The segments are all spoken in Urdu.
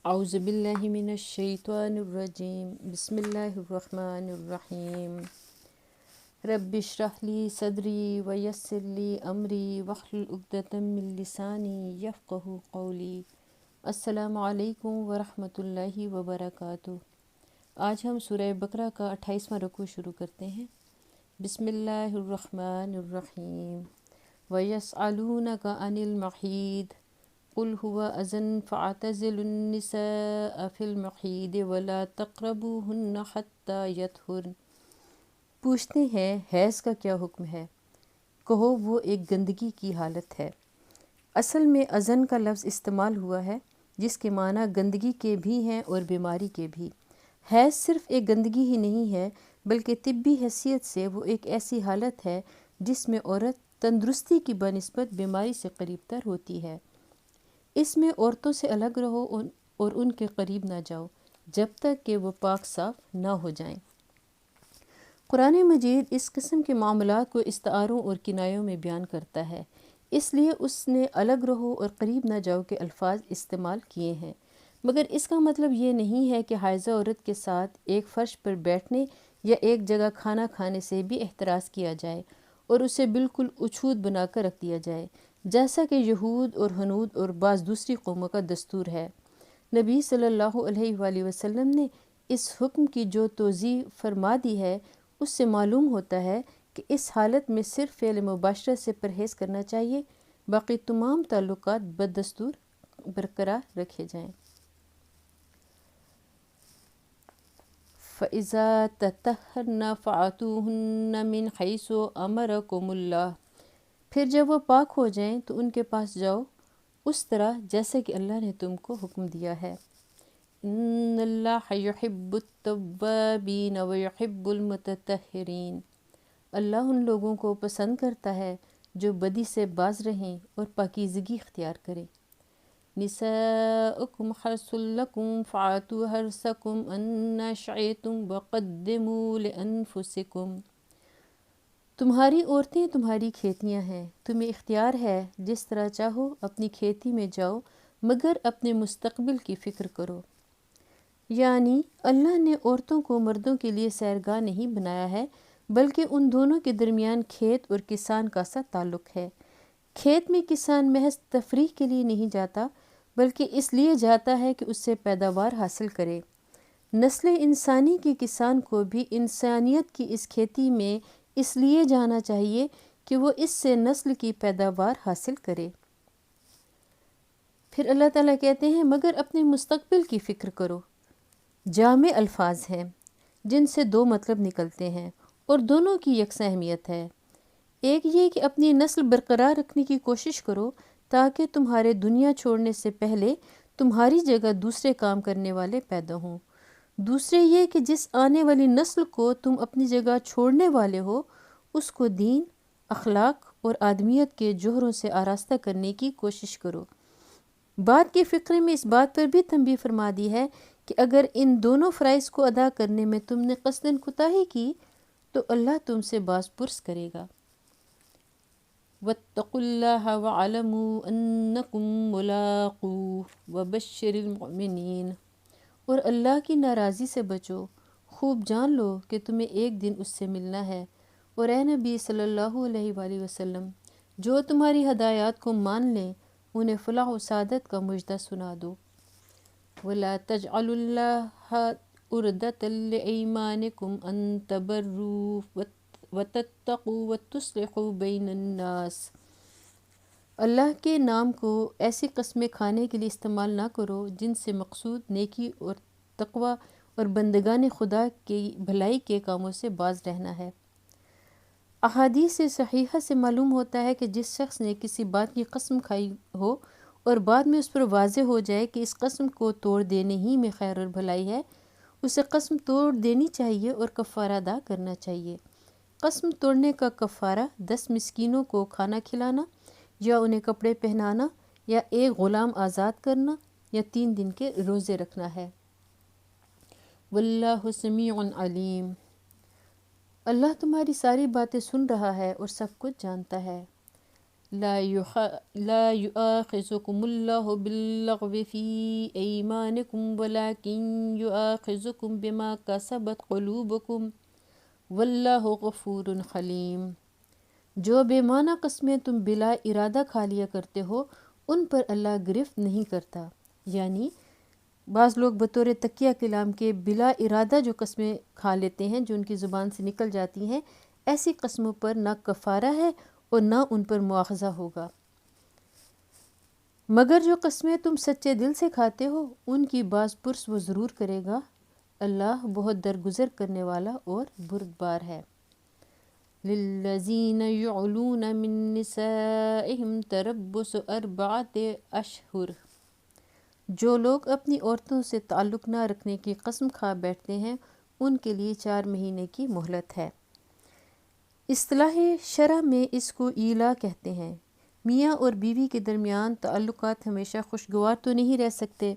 اعوذ باللہ من الشیطان الرجیم بسم اللہ الرحمن الرحیم رب اشرح لی صدری ویسر لی امری واحلل عقدۃ من لسانی یفقہوا قولی۔ السلام علیکم ورحمۃ اللہ وبرکاتہ۔ آج ہم سورہ بقرہ کا 28واں رکوع شروع کرتے ہیں۔ بسم اللہ الرحمن الرحیم۔ وَيَسْأَلُونَكَ عَنِ الْمَحِيضِ قُلْ هُوَ أَذًى فَاعْتَزِلُوا النِّسَاءَ فِي الْمَحِيضِ وَلَا تَقْرَبُوهُنَّ حَتَّى يَطْهُرْنَ۔ پوچھتے ہیں حیض کا کیا حکم ہے؟ کہو وہ ایک گندگی کی حالت ہے۔ اصل میں اذن کا لفظ استعمال ہوا ہے جس کے معنی گندگی کے بھی ہیں اور بیماری کے بھی۔ حیض صرف ایک گندگی ہی نہیں ہے بلکہ طبی حیثیت سے وہ ایک ایسی حالت ہے جس میں عورت تندرستی کی بنسبت بیماری سے قریب تر ہوتی ہے۔ اس میں عورتوں سے الگ رہو اور ان کے قریب نہ جاؤ جب تک کہ وہ پاک صاف نہ ہو جائیں۔ قرآن مجید اس قسم کے معاملات کو استعاروں اور کنایوں میں بیان کرتا ہے، اس لیے اس نے الگ رہو اور قریب نہ جاؤ کے الفاظ استعمال کیے ہیں، مگر اس کا مطلب یہ نہیں ہے کہ حائضہ عورت کے ساتھ ایک فرش پر بیٹھنے یا ایک جگہ کھانا کھانے سے بھی احتراز کیا جائے اور اسے بالکل اچھوت بنا کر رکھ دیا جائے، جیسا کہ یہود اور ہنود اور بعض دوسری قوموں کا دستور ہے۔ نبی صلی اللہ علیہ وآلہ وسلم نے اس حکم کی جو توضیح فرما دی ہے اس سے معلوم ہوتا ہے کہ اس حالت میں صرف فعل مباشرت سے پرہیز کرنا چاہیے، باقی تمام تعلقات بدستور برقرار رکھے جائیں۔ فَإِذَا تَطَهَّرْنَ فَأْتُوهُنَّ مِنْ حَيْثُ أَمَرَكُمُ اللَّهُ، پھر جب وہ پاک ہو جائیں تو ان کے پاس جاؤ اس طرح جیسے کہ اللہ نے تم کو حکم دیا ہے۔ ان اللہ یحب التوابین ویحب المتطہرین، اللہ ان لوگوں کو پسند کرتا ہے جو بدی سے باز رہیں اور پاکیزگی اختیار کریں۔ نساؤکم حرث لکم فآتوا حرثکم انا شئتم وقدموا لانفسکم، تمہاری عورتیں تمہاری کھیتیاں ہیں، تمہیں اختیار ہے جس طرح چاہو اپنی کھیتی میں جاؤ مگر اپنے مستقبل کی فکر کرو۔ یعنی اللہ نے عورتوں کو مردوں کے لیے سیرگاہ نہیں بنایا ہے بلکہ ان دونوں کے درمیان کھیت اور کسان کا سا تعلق ہے۔ کھیت میں کسان محض تفریح کے لیے نہیں جاتا بلکہ اس لیے جاتا ہے کہ اس سے پیداوار حاصل کرے۔ نسل انسانی کی کسان کو بھی انسانیت کی اس کھیتی میں اس لیے جانا چاہیے کہ وہ اس سے نسل کی پیداوار حاصل کرے۔ پھر اللہ تعالیٰ کہتے ہیں مگر اپنے مستقبل کی فکر کرو۔ جامع الفاظ ہیں جن سے دو مطلب نکلتے ہیں اور دونوں کی یکساں اہمیت ہے۔ ایک یہ کہ اپنی نسل برقرار رکھنے کی کوشش کرو تاکہ تمہارے دنیا چھوڑنے سے پہلے تمہاری جگہ دوسرے کام کرنے والے پیدا ہوں۔ دوسرے یہ کہ جس آنے والی نسل کو تم اپنی جگہ چھوڑنے والے ہو اس کو دین، اخلاق اور آدمیت کے جوہروں سے آراستہ کرنے کی کوشش کرو۔ بعد کے فقرے میں اس بات پر بھی تنبیہ فرما دی ہے کہ اگر ان دونوں فرائض کو ادا کرنے میں تم نے قصداً کوتاہی کی تو اللہ تم سے باز پرس کرے گا۔ وَاتَّقُوا اللَّهَ وَاعْلَمُوا أَنَّكُم مُّلَاقُوهُ وَبَشِّرِ الْمُؤْمِنِينَ، اور اللہ کی ناراضی سے بچو، خوب جان لو کہ تمہیں ایک دن اس سے ملنا ہے، اور اے نبی صلی اللہ علیہ وآلہ وسلم جو تمہاری ہدایات کو مان لیں انہیں فلاح و سعادت کا مژدہ سنا دو۔ وَلَا تَجْعَلُوا اللَّهَ عُرْضَةً لِأَيْمَانِكُمْ أَن تَبَرُّوا وَتَتَّقُوا وَتُصْلِحُوا بَيْنَ النَّاسِ، اللہ کے نام کو ایسی قسمیں کھانے کے لیے استعمال نہ کرو جن سے مقصود نیکی اور تقوی اور بندگان خدا کی بھلائی کے کاموں سے باز رہنا ہے۔ احادیث صحیحہ سے معلوم ہوتا ہے کہ جس شخص نے کسی بات کی قسم کھائی ہو اور بعد میں اس پر واضح ہو جائے کہ اس قسم کو توڑ دینے ہی میں خیر اور بھلائی ہے، اسے قسم توڑ دینی چاہیے اور کفارہ ادا کرنا چاہیے۔ قسم توڑنے کا کفارہ 10 مسکینوں کو کھانا کھلانا یا انہیں کپڑے پہنانا یا ایک غلام آزاد کرنا یا 3 دن کے روزے رکھنا ہے۔ واللہ سمیع علیم، اللہ تمہاری ساری باتیں سن رہا ہے اور سب کچھ جانتا ہے۔ لا يؤاخذكم الله باللغو في أيمانكم ولكن يؤاخذكم بما كسبت قلوبكم واللہ غفور حلیم۔ جو بے معنی قسمیں تم بلا ارادہ کھا لیا کرتے ہو ان پر اللہ گرفت نہیں کرتا، یعنی بعض لوگ بطور تکیہ کلام کے بلا ارادہ جو قسمیں کھا لیتے ہیں جو ان کی زبان سے نکل جاتی ہیں، ایسی قسموں پر نہ کفارہ ہے اور نہ ان پر مواخذہ ہوگا، مگر جو قسمیں تم سچے دل سے کھاتے ہو ان کی باز پرس وہ ضرور کرے گا، اللہ بہت درگزر کرنے والا اور بردبار ہے۔ للذین یعلون من نسائہم تربص 4 اشہر، جو لوگ اپنی عورتوں سے تعلق نہ رکھنے کی قسم کھا بیٹھتے ہیں ان کے لیے 4 مہینے کی مہلت ہے۔ اصطلاح شرع میں اس کو ایلا کہتے ہیں۔ میاں اور بیوی کے درمیان تعلقات ہمیشہ خوشگوار تو نہیں رہ سکتے،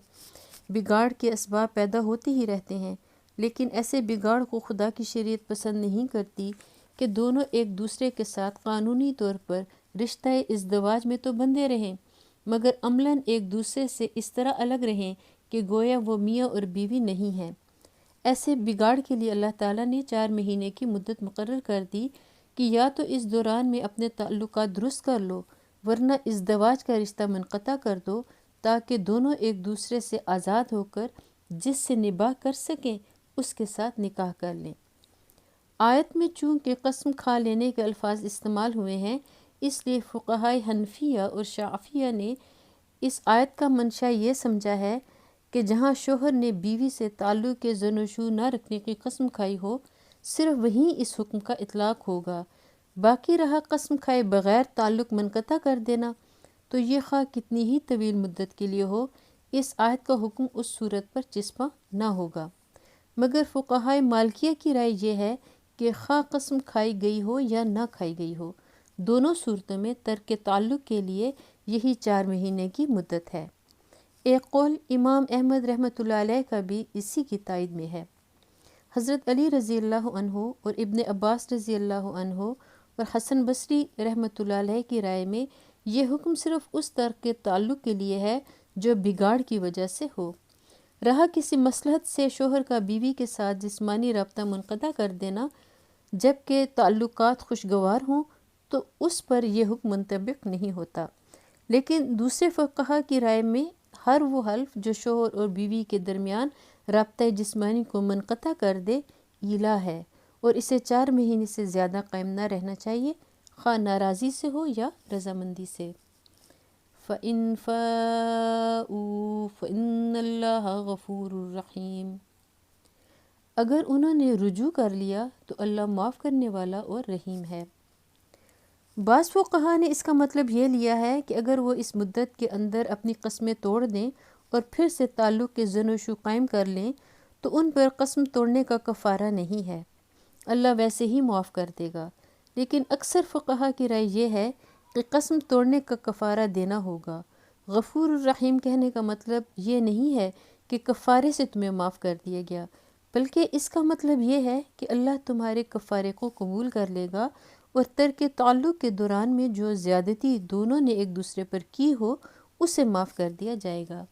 بگاڑ کے اسباب پیدا ہوتے ہی رہتے ہیں، لیکن ایسے بگاڑ کو خدا کی شریعت پسند نہیں کرتی کہ دونوں ایک دوسرے کے ساتھ قانونی طور پر رشتہ ازدواج میں تو بندھے رہیں مگر عملاً ایک دوسرے سے اس طرح الگ رہیں کہ گویا وہ میاں اور بیوی نہیں ہیں۔ ایسے بگاڑ کے لیے اللہ تعالیٰ نے 4 مہینے کی مدت مقرر کر دی کہ یا تو اس دوران میں اپنے تعلقات درست کر لو ورنہ ازدواج کا رشتہ منقطع کر دو تاکہ دونوں ایک دوسرے سے آزاد ہو کر جس سے نباہ کر سکیں اس کے ساتھ نکاح کر لیں۔ آیت میں چونکہ قسم کھا لینے کے الفاظ استعمال ہوئے ہیں اس لیے فقہائے حنفیہ اور شافعیہ نے اس آیت کا منشا یہ سمجھا ہے کہ جہاں شوہر نے بیوی سے تعلق کے زن و شو نہ رکھنے کی قسم کھائی ہو صرف وہیں اس حکم کا اطلاق ہوگا، باقی رہا قسم کھائے بغیر تعلق منقطع کر دینا تو یہ خواہ کتنی ہی طویل مدت کے لیے ہو اس آیت کا حکم اس صورت پر چسپاں نہ ہوگا۔ مگر فقہائے مالکیہ کی رائے یہ ہے کہ خواہ قسم کھائی گئی ہو یا نہ کھائی گئی ہو دونوں صورتوں میں ترک تعلق کے لیے یہی 4 مہینے کی مدت ہے۔ ایک قول امام احمد رحمۃ اللہ علیہ کا بھی اسی کی تائید میں ہے۔ حضرت علی رضی اللہ عنہ اور ابن عباس رضی اللہ عنہ اور حسن بصری رحمۃ اللہ علیہ کی رائے میں یہ حکم صرف اس ترک تعلق کے لیے ہے جو بگاڑ کی وجہ سے ہو۔ رہا کسی مصلحت سے شوہر کا بیوی کے ساتھ جسمانی رابطہ منقطع کر دینا جبکہ تعلقات خوشگوار ہوں تو اس پر یہ حکم منطبق نہیں ہوتا، لیکن دوسرے فقہا کی رائے میں ہر وہ حلف جو شوہر اور بیوی کے درمیان رابطہ جسمانی کو منقطع کر دے ایلا ہے اور اسے 4 مہینے سے زیادہ قائم نہ رہنا چاہیے خواہ ناراضی سے ہو یا رضامندی سے۔ فَإِن فَاءُوا فَإِنَّ اللَّهَ غَفُورٌ رَحِيمٌ، اگر انہوں نے رجوع کر لیا تو اللہ معاف کرنے والا اور رحیم ہے۔ بعض فقہا نے اس کا مطلب یہ لیا ہے کہ اگر وہ اس مدت کے اندر اپنی قسمیں توڑ دیں اور پھر سے تعلق کے زن و شو قائم کر لیں تو ان پر قسم توڑنے کا کفارہ نہیں ہے، اللہ ویسے ہی معاف کر دے گا، لیکن اکثر فقہا کی رائے یہ ہے کہ قسم توڑنے کا کفارہ دینا ہوگا۔ غفور الرحیم کہنے کا مطلب یہ نہیں ہے کہ کفارے سے تمہیں معاف کر دیا گیا، بلکہ اس کا مطلب یہ ہے کہ اللہ تمہارے کفارے کو قبول کر لے گا اور ترک تعلق کے دوران میں جو زیادتی دونوں نے ایک دوسرے پر کی ہو اسے معاف کر دیا جائے گا۔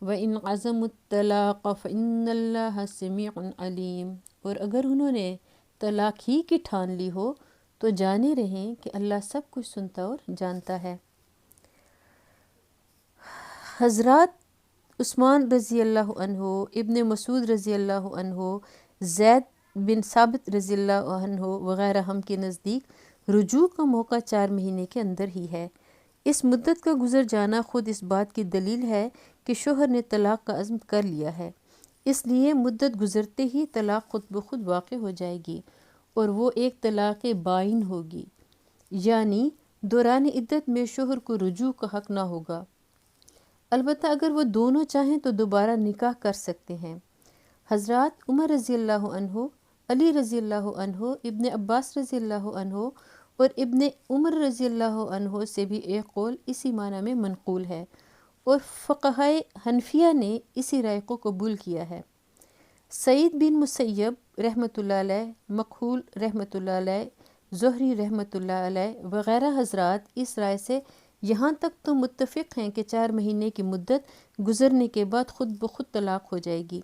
وَإِنْ عَزَمُوا الطَّلَاقَ فَإِنَّ اللَّهَ سَمِيعٌ عَلِيمٌ، اور اگر انہوں نے طلاق ہی کی ٹھان لی ہو تو جانے رہیں کہ اللہ سب کچھ سنتا اور جانتا ہے۔ حضرات عثمان رضی اللہ عنہ، ابن مسعود رضی اللہ عنہ، زید بن ثابت رضی اللہ عنہ وغیرہ ہم کے نزدیک رجوع کا موقع 4 مہینے کے اندر ہی ہے۔ اس مدت کا گزر جانا خود اس بات کی دلیل ہے کہ شوہر نے طلاق کا عزم کر لیا ہے، اس لیے مدت گزرتے ہی طلاق خود بخود واقع ہو جائے گی اور وہ ایک طلاق بائن ہوگی، یعنی دوران عدت میں شوہر کو رجوع کا حق نہ ہوگا۔ البتہ اگر وہ دونوں چاہیں تو دوبارہ نکاح کر سکتے ہیں۔ حضرات عمر رضی اللہ عنہ، علی رضی اللہ عنہ، ابن عباس رضی اللہ عنہ اور ابن عمر رضی اللہ عنہ سے بھی ایک قول اسی معنی میں منقول ہے اور فقہائے حنفیہ نے اسی رائے کو قبول کیا ہے۔ سعید بن مسیب رحمۃ اللہ علیہ، مکحول رحمۃ اللہ علیہ، زہری رحمۃ اللہ علیہ وغیرہ حضرات اس رائے سے یہاں تک تو متفق ہیں کہ 4 مہینے کی مدت گزرنے کے بعد خود بخود طلاق ہو جائے گی،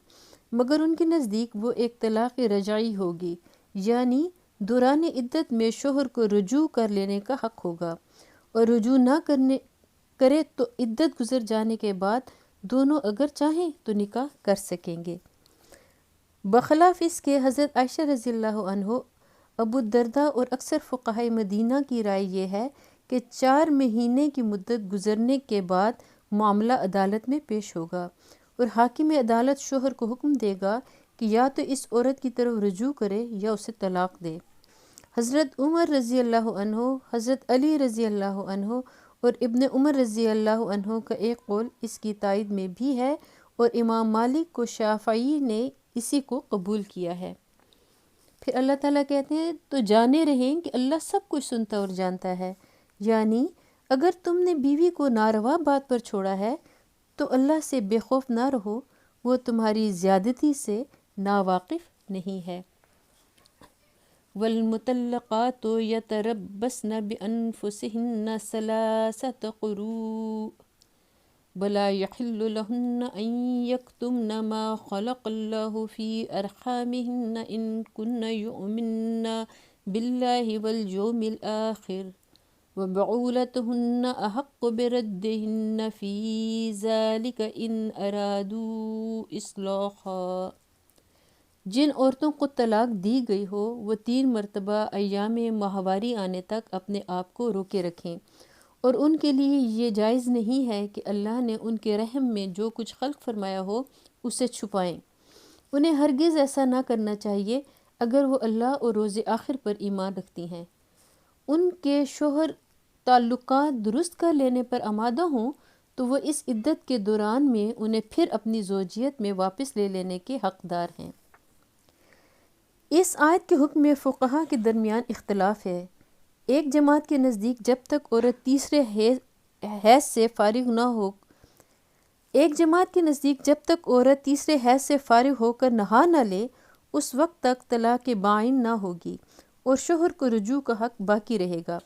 مگر ان کے نزدیک وہ ایک طلاق رجعی ہوگی، یعنی دوران عدت میں شوہر کو رجوع کر لینے کا حق ہوگا، اور رجوع نہ کرے تو عدت گزر جانے کے بعد دونوں اگر چاہیں تو نکاح کر سکیں گے۔ بخلاف اس کے حضرت عائشہ رضی اللہ عنہ، ابو الدرداء اور اکثر فقہائے مدینہ کی رائے یہ ہے کہ 4 مہینے کی مدت گزرنے کے بعد معاملہ عدالت میں پیش ہوگا، اور حاکم عدالت شوہر کو حکم دے گا کہ یا تو اس عورت کی طرف رجوع کرے یا اسے طلاق دے۔ حضرت عمر رضی اللہ عنہ، حضرت علی رضی اللہ عنہ اور ابن عمر رضی اللہ عنہ کا ایک قول اس کی تائید میں بھی ہے، اور امام مالک و شافعی نے اسی کو قبول کیا ہے۔ پھر اللہ تعالیٰ کہتے ہیں تو جانے رہیں کہ اللہ سب کچھ سنتا اور جانتا ہے، یعنی اگر تم نے بیوی کو ناروا بات پر چھوڑا ہے تو اللہ سے بے خوف نہ رہو، وہ تمہاری زیادتی سے ناواقف نہیں ہے۔ والمطلقات یتربصن بانفسہن ثلاثۃ قروء ولا يحل لهن ان يكتمن ما خلق الله في ارحامهن ان كن يؤمن بالله واليوم الاخر وبعولتهن احق بردهن في ذلك ان ارادوا اصلاحا۔ جن عورتوں کو طلاق دی گئی ہو وہ 3 مرتبہ ایام ماہواری آنے تک اپنے آپ کو روکے رکھیں، اور ان کے لیے یہ جائز نہیں ہے کہ اللہ نے ان کے رحم میں جو کچھ خلق فرمایا ہو اسے چھپائیں۔ انہیں ہرگز ایسا نہ کرنا چاہیے اگر وہ اللہ اور روز آخر پر ایمان رکھتی ہیں۔ ان کے شوہر تعلقات درست کر لینے پر آمادہ ہوں تو وہ اس عدت کے دوران میں انہیں پھر اپنی زوجیت میں واپس لے لینے کے حقدار ہیں۔ اس آیت کے حکم میں فقہا کے درمیان اختلاف ہے۔ ایک جماعت کے نزدیک جب تک عورت تیسرے حیض سے فارغ سے فارغ ہو کر نہا نہ لے اس وقت تک طلاق بائن نہ ہوگی اور شوہر کو رجوع کا حق باقی رہے گا۔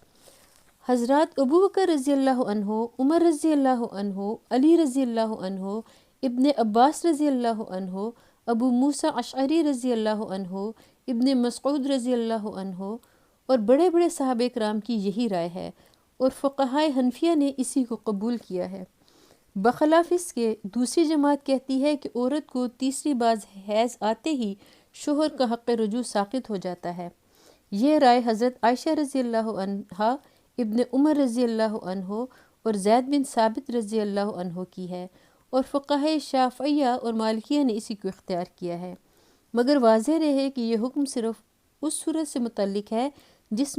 حضرات ابو بکر رضی اللہ عنہ، عمر رضی اللہ عنہ، علی رضی اللہ عنہ، ابن عباس رضی اللہ عنہ، ابو موسیٰ اشعری رضی اللہ عنہ، ابن مسعود رضی اللہ عنہ اور بڑے بڑے صحابہ کرام کی یہی رائے ہے، اور فقہائے حنفیہ نے اسی کو قبول کیا ہے۔ بخلاف اس کے دوسری جماعت کہتی ہے کہ عورت کو تیسری باز حیض آتے ہی شوہر کا حق رجوع ساقط ہو جاتا ہے۔ یہ رائے حضرت عائشہ رضی اللہ عنہا، ابن عمر رضی اللہ عنہ اور زید بن ثابت رضی اللہ عنہ کی ہے، اور فقہائے شافعیہ اور مالکیہ نے اسی کو اختیار کیا ہے، مگر واضح رہے کہ یہ حکم صرف اس صورت سے متعلق ہے جس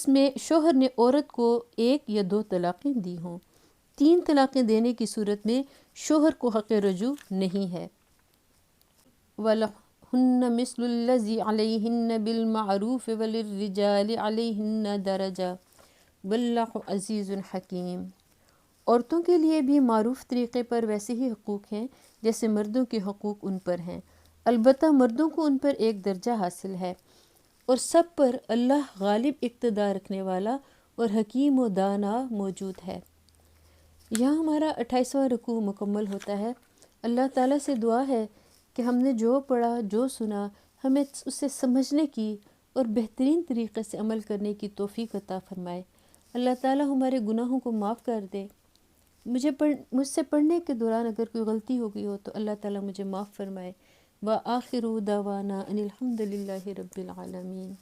میں شوہر نے عورت کو 1 یا 2 طلاقیں دی ہوں۔ 3 طلاقیں دینے کی صورت میں شوہر کو حق رجوع نہیں ہے۔ وَلَهُنَّ مِثْلُ الَّذِي عَلَيْهِنَّ بِالْمَعْرُوفِ وَلِلرِّجَالِ عَلَيْهِنَّ دَرَجَةٌ وَاللَّهُ عَزِيزٌ حَكِيمٌ۔ عورتوں کے لیے بھی معروف طریقے پر ویسے ہی حقوق ہیں جیسے مردوں کے حقوق ان پر ہیں، البتہ مردوں کو ان پر ایک درجہ حاصل ہے، اور سب پر اللہ غالب اقتدار رکھنے والا اور حکیم و دانا موجود ہے۔ یہاں ہمارا 28واں رکوع مکمل ہوتا ہے۔ اللہ تعالیٰ سے دعا ہے کہ ہم نے جو پڑھا، جو سنا، ہمیں اسے سمجھنے کی اور بہترین طریقے سے عمل کرنے کی توفیق عطا فرمائے۔ اللہ تعالیٰ ہمارے گناہوں کو معاف کر دے۔ مجھ سے پڑھنے کے دوران اگر کوئی غلطی ہو گئی ہو تو اللہ تعالیٰ مجھے معاف فرمائے۔ وآخر دعوانا ان الحمد للہ رب العالمین۔